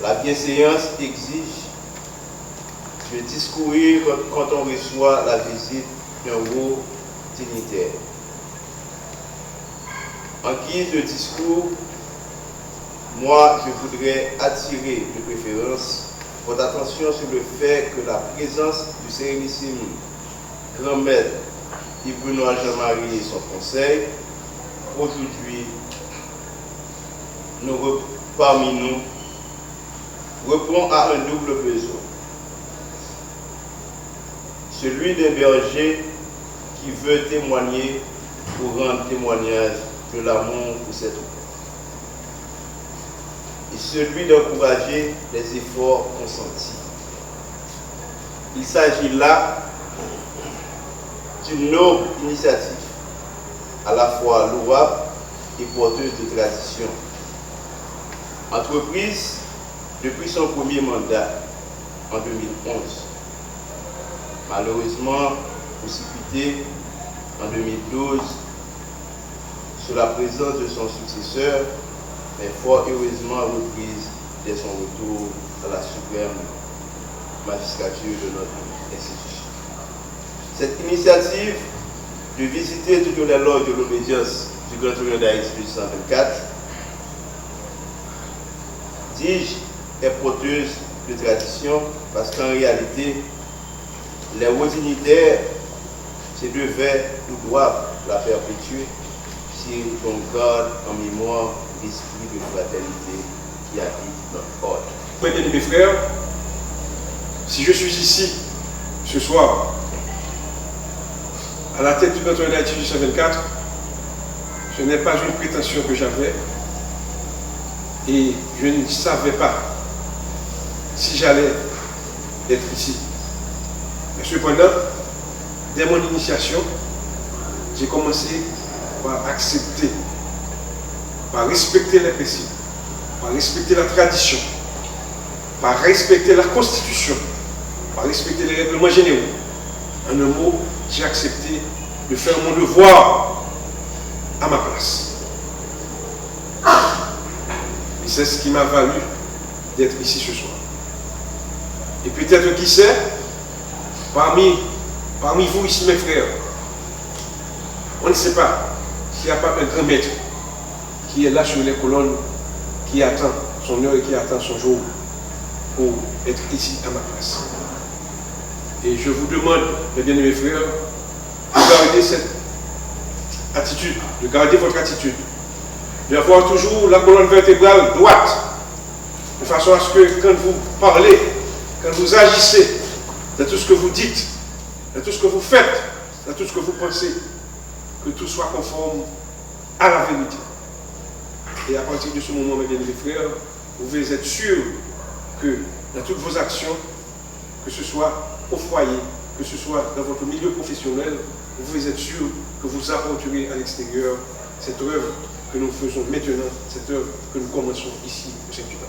La bienséance exige de discourir quand on reçoit la visite d'un haut dignitaire. En guise de discours, moi, je voudrais attirer de préférence votre attention sur le fait que la présence du Sérénissime Grand Maître Yves-Benoît Jean-Marie et son conseil, aujourd'hui, parmi nous, répond à un double besoin. Celui d'un berger qui veut témoigner ou rendre témoignage de l'amour pour ses troupes. Et celui d'encourager les efforts consentis. Il s'agit là d'une noble initiative, à la fois louable et porteuse de tradition. Entreprise depuis son premier mandat en 2011. Malheureusement précipité en 2012 sous la présence de son successeur, mais fort heureusement reprise dès son retour à la suprême magistrature de notre institution. Cette initiative de visiter toutes les loges de l'obédience du Grand Orient d'Haïti 1824, dis-je, est porteuse de tradition parce qu'en réalité, les hauts dignitaires se devaient ou doivent la perpétuer si on garde en mémoire l'esprit de fraternité qui habite notre ordre. Mesdames et mes frères, si je suis ici ce soir à la tête du Grand Orient d'Haïti 1824, ce n'est pas une prétention que j'avais et je ne savais pas si j'allais être ici. Mais cependant, dès mon initiation, j'ai commencé par accepter, par respecter les principes, par respecter la tradition, par respecter la Constitution, par respecter les règlements généraux. En un mot, j'ai accepté de faire mon devoir à ma place. Et c'est ce qui m'a valu d'être ici ce soir. Et peut-être, qui sait, parmi vous ici, mes frères, on ne sait pas s'il n'y a pas un grand maître qui est là sur les colonnes, qui attend son heure et qui attend son jour pour être ici à ma place. Et je vous demande, mes bien-aimés frères, de garder cette attitude, de garder votre attitude, d'avoir toujours la colonne vertébrale droite, de façon à ce que quand vous parlez, quand vous agissez, dans tout ce que vous dites, dans tout ce que vous faites, dans tout ce que vous pensez, que tout soit conforme à la vérité. Et à partir de ce moment, mes bien-aimés frères, vous pouvez être sûrs que dans toutes vos actions, que ce soit au foyer, que ce soit dans votre milieu professionnel, vous pouvez être sûr que vous apporterez à l'extérieur cette œuvre que nous faisons maintenant, cette œuvre que nous commençons ici au Saint-Cuba.